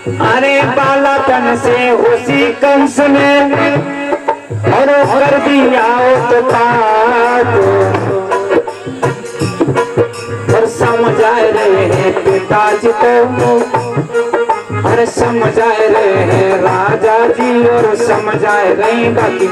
अरे बालापन से उसी कंस ने और कर दिया उत्पात और समझा रहे हैं पिताजी को और समझा रहे हैं राजा जी और समझा रहे बाकी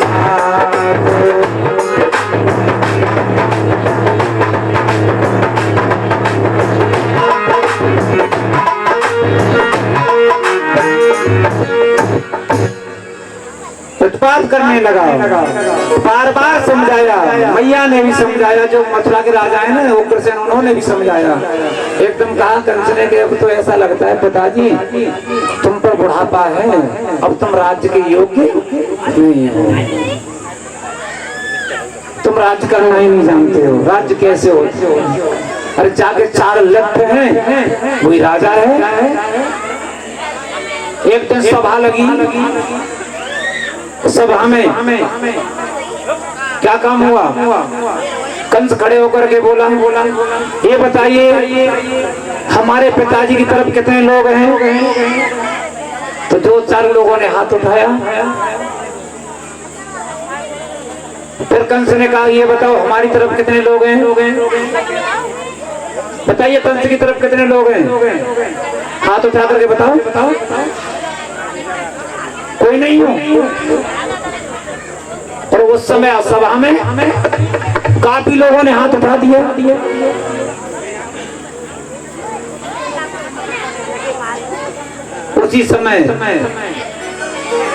उत्पात करने लगा। बार बार समझाया, मैया ने भी समझाया, जो मथुरा के राजा है ना उग्रसेन, उन्होंने भी समझाया। एकदम कहा कंस ने कि अब तो ऐसा लगता है पिताजी तुम पर बुढ़ापा है, अब तुम राज्य के योग्य नहीं हो, तुम राज्य करना ही नहीं जानते हो, राज्य कैसे होते हो। अरे जाके 4 लख हैं, वही राजा है। एक दिन सभा लगी, सभा में क्या काम हुआ? कंस खड़े होकर के बोला ये बताइए हमारे पिताजी की तरफ कितने लोग हैं? तो 2-4 लोगों ने हाथ उठाया। फिर कंस ने कहा ये बताओ हमारी तरफ कितने लोग हैं? बताइए कंस की तरफ कितने लोग हैं? हाथ उठा करके बताओ। कोई नहीं हो। और उस समय सभा में काफी लोगों ने हाथ उठा दिए। उसी समय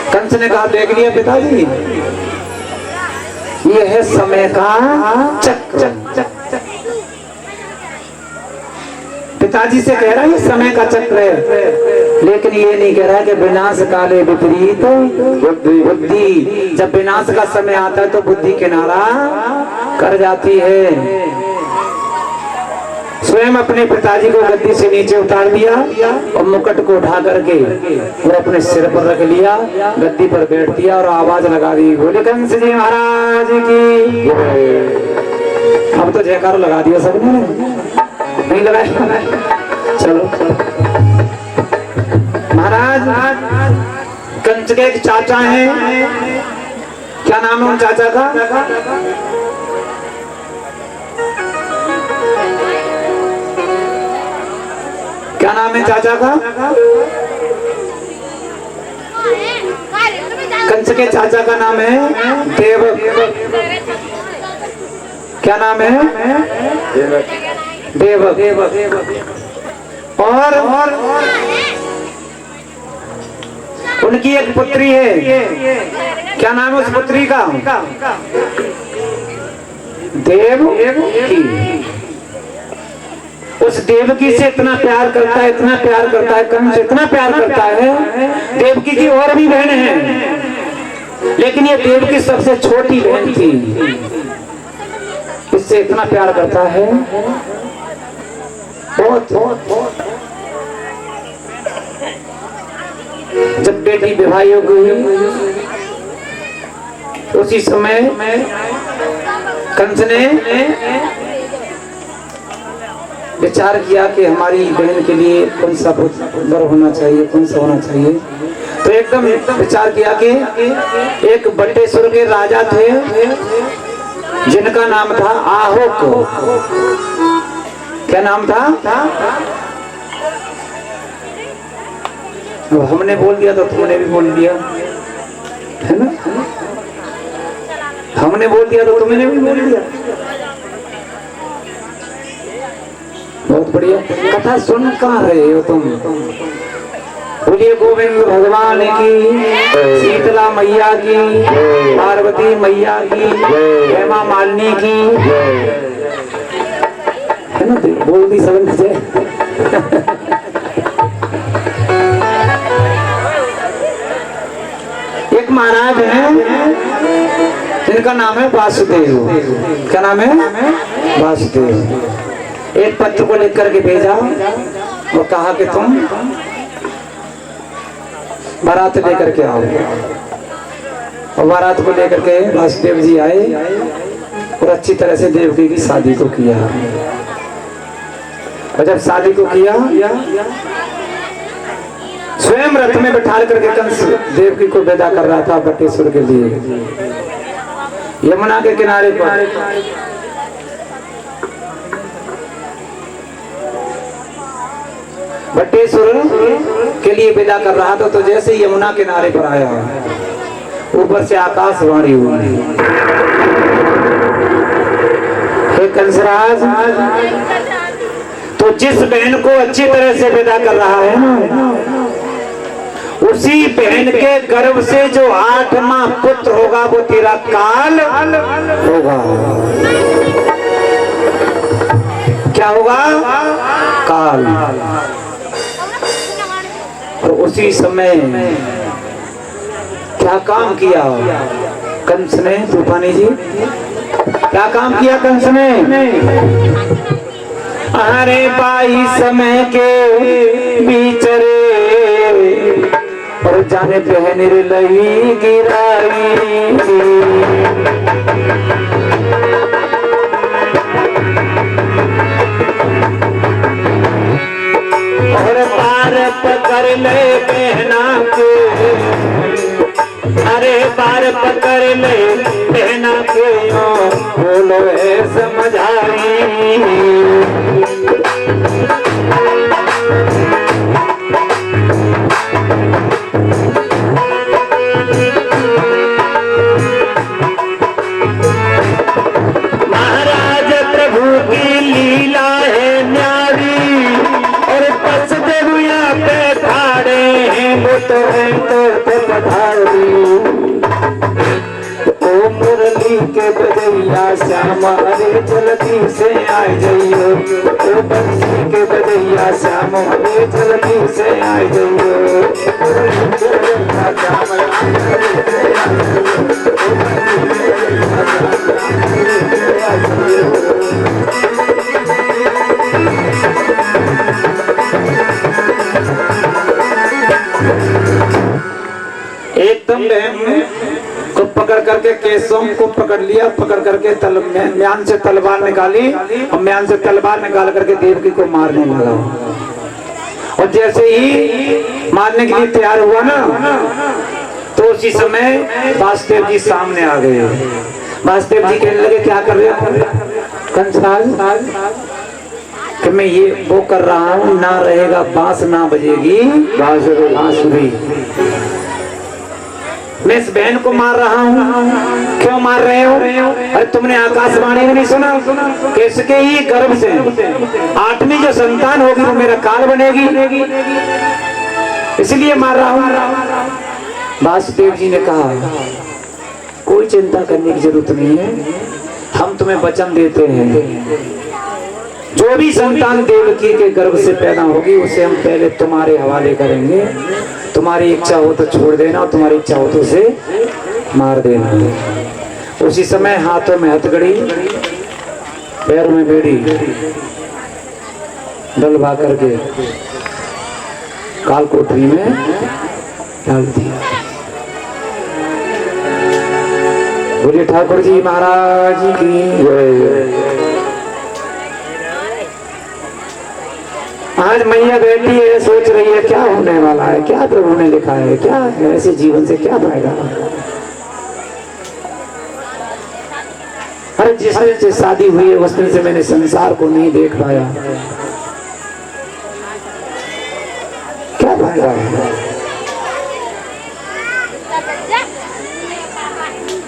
कंस ने कहा देख लिया पिताजी, ये है समय का चक्र। पिताजी से कह रहा है ये समय का चक्र है, लेकिन ये नहीं कह रहा कि विनाश काले विपरीत बुद्धि। जब विनाश का समय आता है तो बुद्धि किनारा कर जाती है। स्वयं अपने पिताजी को गद्दी से नीचे उतार दिया और मुकुट को उठा करके और अपने सिर पर रख लिया, गद्दी पर बैठ दिया और आवाज लगा दी बोले कंस जी महाराज की। अब तो जयकार लगा दिया सबने, नहीं लगाया? चलो महाराज कंस के एक चाचा हैं, क्या नाम है उन चाचा का? क्या नाम है चाचा का? कंस के चाचा का नाम है देवक। क्या नाम है? देवक। और उनकी एक पुत्री है, क्या नाम है उस पुत्री का? देवकी। उस देवकी से इतना प्यार करता है, इतना प्यार करता है कंस, इतना प्यार करता है। देवकी की और भी बहन है, लेकिन ये देवकी सबसे छोटी बहन थी। इससे इतना प्यार करता है बहुत। जब बेटी विवाह योग्य हुई उसी समय कंस ने विचार किया कि हमारी बहन के लिए कौन सा वर होना चाहिए, कौन सा होना चाहिए। तो एकदम विचार किया कि एक बटेश्वर के राजा थे जिनका नाम था आहुक। क्या नाम था? हमने बोल दिया तो तुमने भी बोल दिया, है ना? हमने बोल दिया तो तुमने भी बोल दिया। बहुत बढ़िया। कथा सुन कहाँ रहे हो तुम? बोलिए गोविंद भगवान की, शीतला मैया की, पार्वती मैया की, हेमा मालिनी की, है ना? बोल दी सब से। एक महाराज है जिनका नाम है वासुदेव। क्या नाम है? वासुदेव। एक पत्र को लिख करके भेजा और कहा कि तुम बारात लेकर के आओ। और बारात को लेकर के वासुदेव जी आए और अच्छी तरह से देवकी की शादी को किया। और जब शादी को किया स्वयं रथ में बैठा करके कंस देवकी को विदा कर रहा था बटेश्वर के लिए। यमुना के किनारे पर बटेश्वर के लिए विदा कर रहा था, तो जैसे यमुना किनारे पर आया, ऊपर से आकाशवाणी हुई, हे कंसराज, तो जिस बहन को अच्छी तरह से विदा कर रहा है ना, उसी बहन के गर्भ से जो 8वां पुत्र होगा वो तेरा काल होगा। क्या होगा? काल। और उसी समय क्या काम किया कंस ने? तूफानी जी, क्या काम किया कंस ने? अरे बाई समय के बीचरे और जाने बहन रे लही गिराई, और पार पकड़ ले बहना के, अरे पार पकड़ ले बहना के, बोलो है समझाई। महाराज प्रभु की लीला है न्यारी, और पस देविया पे खाड़े हैं वो तो है तो पधारी। ओ मुरली के बजैया श्याम अरे जल्दी से आ जाइयो, ओ बंसी के बजैया श्याम अरे जल्दी से आ जाइयो। एकदम बहन को पकड़ करके केसों को पकड़ लिया, पकड़ करके म्यान से तलवार निकाली, और म्यान से तलवार निकाल करके देवकी को मारने लगा। और जैसे ही मारने के लिए तैयार हुआ ना, तो उसी समय वासुदेव जी सामने आ गए। वासुदेव जी कहने लगे, क्या कर रहे हो कंस? कि मैं ये वो कर रहा हूँ, ना रहेगा बांस ना बजेगी बांसुरी। मैं इस बहन को मार रहा हूँ। क्यों मार रहे हो? अरे तुमने आकाशवाणी नहीं सुना कि इसके ही गर्भ से 8वीं जो संतान होगी वो मेरा काल बनेगी, इसलिए मार रहा हूँ। वासुदेव जी ने कहा, कोई चिंता करने की जरूरत नहीं है, हम तुम्हें वचन देते हैं, जो भी संतान देवकी के गर्भ से पैदा होगी उसे हम पहले तुम्हारे हवाले करेंगे। तुम्हारी इच्छा हो तो छोड़ देना, और तुम्हारी इच्छा हो तो उसे मार देना। उसी समय हाथों में हथकड़ी, पैरों में बेड़ी डलवा करके काल कोठरी में डाल दिया। बोलिए ठाकुर जी महाराज की जय। आज मैया बैठी है, सोच रही है क्या होने वाला है, क्या प्रभु ने लिखा है, क्या ऐसे जीवन से क्या फायदा। अरे जिस दिन से शादी हुई है उस दिन से मैंने संसार को नहीं देख पाया, क्या फायदा है।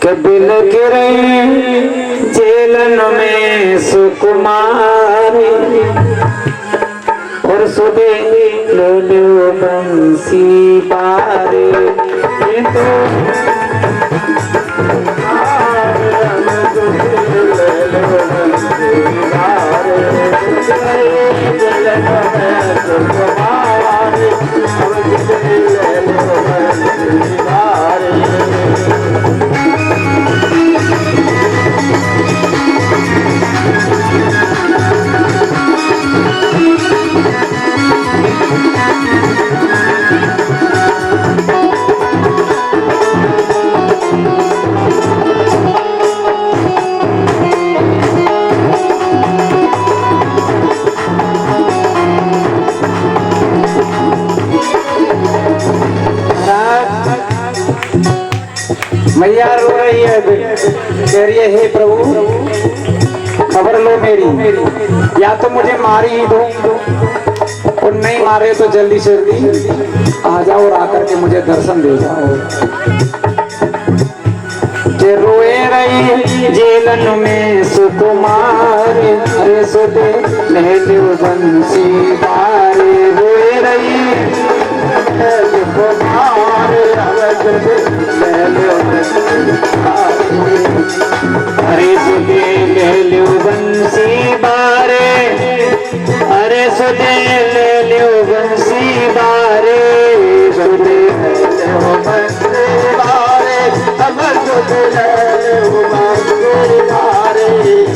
कबिल गिरे जेलन में सुकुमारी, और सुबह लो लो बंसी पारे। ये तो मैया रो रही है, कह रही है हे प्रभु खबर लो मेरी, या तो मुझे मार ही दो और नहीं मारे तो जल्दी से जल्दी आ जाओ और आकर के मुझे दर्शन दे जाओ। जे रोए रही जेलन में सुकुमार, अरे सुदे लहले बंसी बारे, रोए रही सुकुमार, अरे सुदे लहले बंसी बारे, अरे सुदे लहले बंसी बारे, सुदे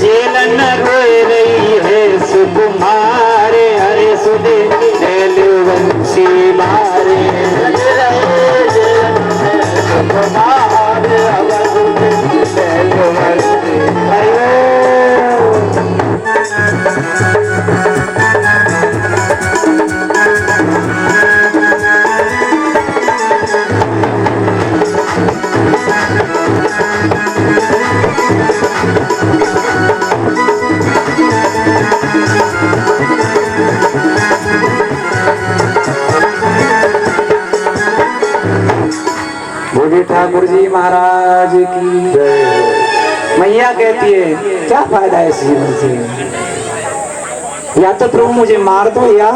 जेलन रोए रही है सुकुमारे, हरे सुदे लैलो बंसी मारे, ठाकुर जी महाराज की जय। मैया कहती है क्या फायदा है इस जीवन से, या तो प्रभु मुझे मार दो या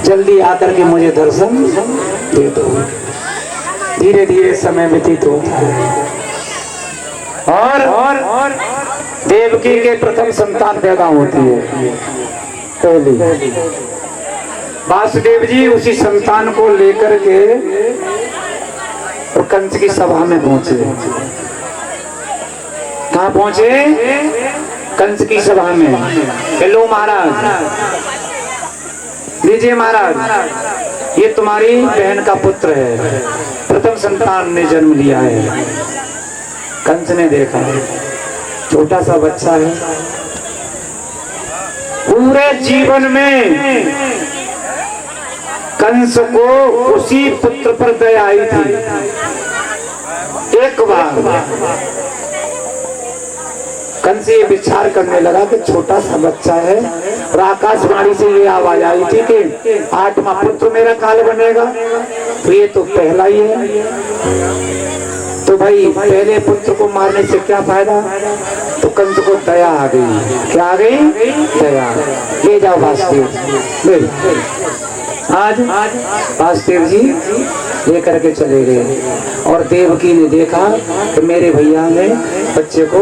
जल्दी आकर के मुझे दर्शन दे दो। धीरे धीरे समय व्यतीत होता है और देवकी के प्रथम संतान पैदा होती है पहली। वासुदेव जी उसी संतान को लेकर के और कंस की सभा में पहुंचे। कहाँ पहुंचे? कंस की सभा में। हेलो महाराज, लीजिए महाराज, ये तुम्हारी बहन का पुत्र है, प्रथम संतान ने जन्म लिया है। कंस ने देखा छोटा सा बच्चा है, पूरे जीवन में कंस को उसी पुत्र पर दया आई थी। एक बार कंस ये विचार करने लगा कि छोटा सा बच्चा है और आकाशवाणी से ये आवाज आई थी कि 8वां पुत्र मेरा काल बनेगा, तो ये तो पहला ही है, तो भाई पहले पुत्र को मारने से क्या फायदा। तो कंस को दया आ गई। क्या आ गई? दया। ले जाओ वासुदेव। आज वासुदेव जी लेकर के चले गए और देवकी ने देखा कि मेरे भैया ने बच्चे को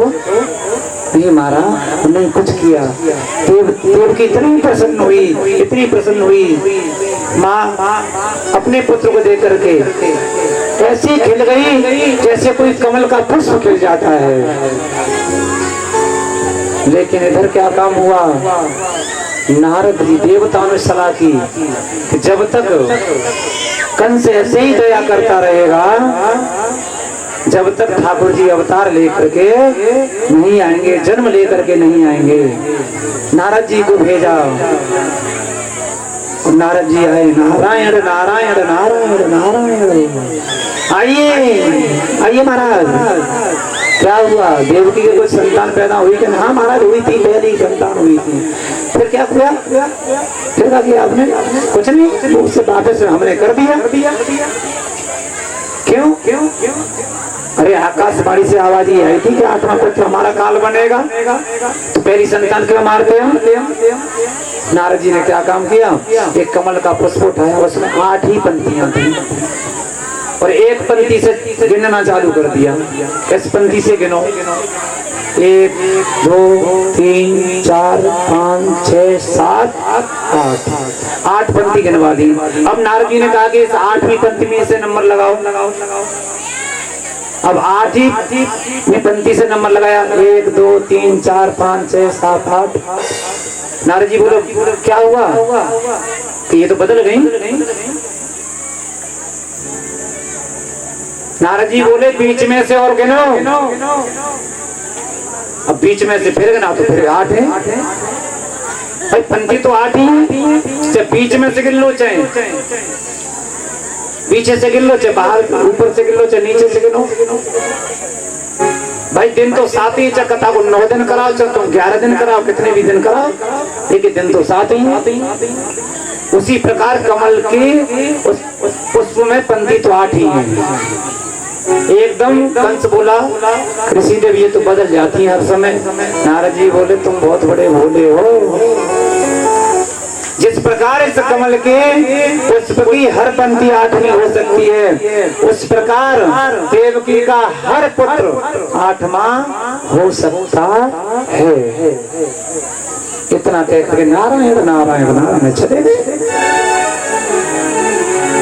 नहीं मारा, नहीं कुछ किया। देवकी इतनी प्रसन्न हुई, इतनी प्रसन्न हुई, माँ अपने पुत्र को देख करके ऐसी खिल गई जैसे कोई कमल का पुष्प खिल जाता है। लेकिन इधर क्या काम हुआ? नारद जी देवताओं ने सलाह की कि जब तक कंस ऐसे ही दया करता रहेगा, जब तक ठाकुर जी अवतार लेकर के नहीं आएंगे, जन्म लेकर के नहीं आएंगे। नारद जी को भेजा, नारद जी आए। नारायण नारायण नारायण नारायण। आइए आइए महाराज, क्या हुआ? देवकी के कुछ संतान पैदा हुई कि? हाँ महाराज हुई थी, पहली संतान हुई थी। फिर क्या हुआ? फिर क्या किया आपने? कुछ नहीं, उससे वापस हमने कर दिया। क्यों? अरे आकाशवाणी से आवाज ये आई थी कि 8वां पुत्र हमारा काल बनेगा, तो पहली संतान क्यों मारते हम? नारद जी ने क्या काम किया? एक कमल का पुष्प उठाया, उसमें 8 ही पंक्तियां थी और एक पंक्ति से गिनना चालू कर दिया। इस पंक्ति से गिनो, 1 2 3 4 5 6 7 8 पंक्ति गिनवा दी। अब नारद जी ने कहा कि इस 8वीं पंक्ति में से नंबर लगाओ। अब 8 ही में पंक्ति से नंबर लगाया, 1 2 3 4 5 6 7 8। नारद जी बोलो क्या हुआ? कि ये तो बदल गई। नारद जी बोले बीच में से और गिनो। अब बीच में से फिर गिना तो फिर 8 है भाई, पंक्ति तो 8 ही है, बीच में से गिन लो चाहे। पीछे से गिन लो चाहे बाहर ऊपर से गिन लो चाहे नीचे से गिनो। भाई दिन तो 7 ही, चाहे कथा को 9 दिन कराओ चाहे तुम 11 दिन कराओ, कितने भी दिन कराओ, लेकिन दिन तो 7 ही। उसी प्रकार कमल की उस पुष्प में पंक्ति तो 8 ही है। एकदम कंस बोला ऋषि देव ये तो बदल जाती है हर समय। नारद जी बोले तुम बहुत बड़े भोले हो। जिस प्रकार इस कमल के पुष्प की हर पंक्ति 8वीं हो सकती है, उस प्रकार देवकी का हर पुत्र 8वां हो सकता है। इतना कह करके नारायण नारायण नारायण चले गए।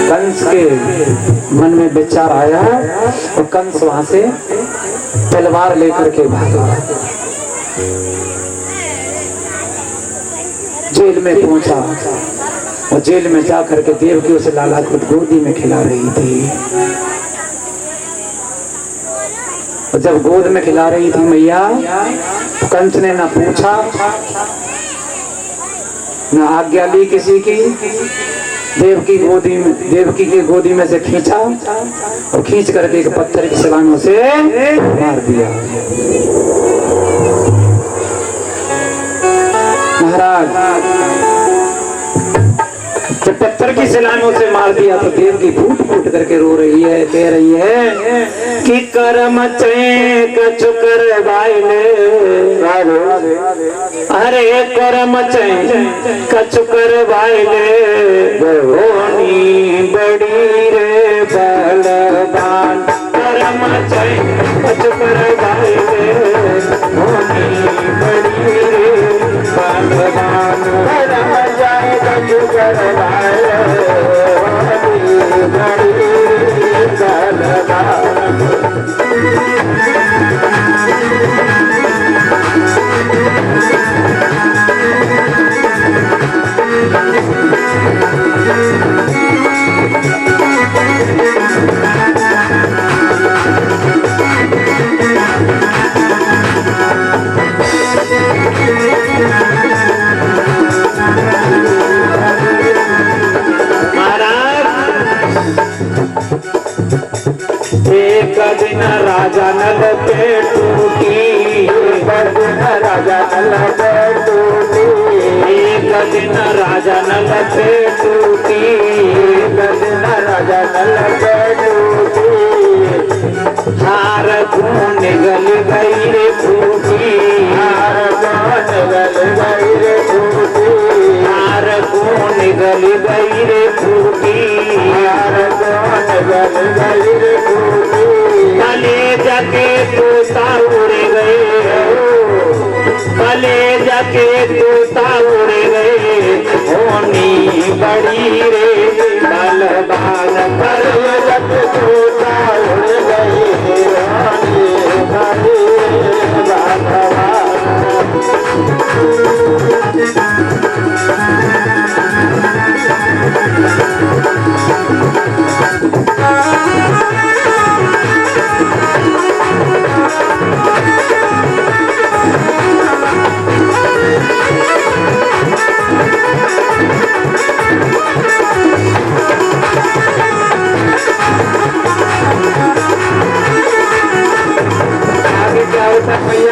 कंस के मन में विचार आया और कंस वहां से तलवार लेकर के भागा। जेल में पहुंचा और जेल में जाकर के देवकी उसे लाला खुद गोदी में खिला रही थी। और जब गोद में खिला रही थी मैया, तो कंस ने ना पूछा ना आज्ञा ली किसी की। देवकी की गोदी में से खींचा और खींच करके एक पत्थर की सलामों से मार दिया। महाराज जब पत्थर की सलामों से मार दिया तो देवकी फूट फूट करके रो रही है, कह रही है कि कर्म चैक चुकर बाइले, अरे कर्म चैक चुकर बाइले, होनी बड़ी रे बलवान। कर्म चैक चुकर बाइले, होनी बड़ी रे बलवान। चुकर बाइले, होनी बड़ी बलवान। एक दिन राजा नल पे टूटी, एक दिन राजा नल पे टूटी, एक दिन राजा नल पे टूटी, एक दिन राजा नल पे टूटी। हार खून निगल गई रे फूटी, हार खून निगल गई रे फूटी, हार खून निगल गई रे फूटी, हार खून निगल गई रे फूटी। भले जाके तोता उड़ गए, भले जाके तोता उड़ गए, होनी बड़ी रे बलवान। भले जाके तोता उड़ गए, होनी बड़ी रे बलवान।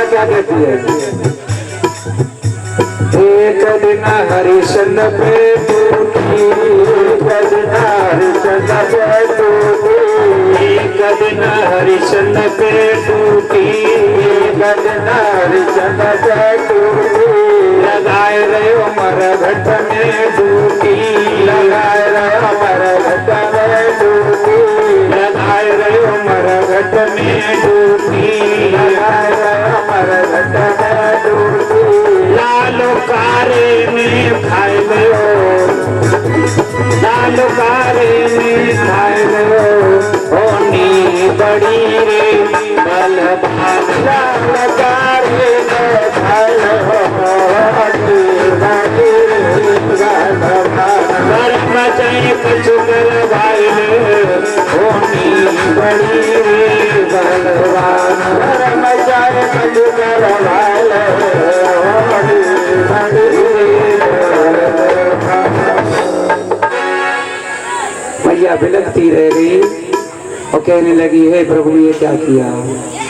क्या कहती है? एक दिन हरिश्चंद्र पे टूटी, एक दिन हरिश्चंद्र पे टूटी, एक दिन हरिश्चंद्र पे टूटी, एक दिन हरिश्चंद्र पे टूटी। लगाए रहे उमर घट में डूटी, लगाए रहे उमर घट में डूटी, लगाए रहे उमर घट में डूटी, लगाए रहे उमर घट में डूटी। लालो कारे में खाए लो, लालो कारे में खाए लो, होनी बड़ी रे बलवान। लालो कारे में खाए लो, होनी बड़ी रे बलवान। कर्म चैक चुकर बाइले, होनी बड़ी रे बलवान। कर्म चैक चुकर बाइले, होनी बड़ी रे बलवान। भैया बिलखती रह गई और कहने लगी, हे प्रभु ये क्या किया।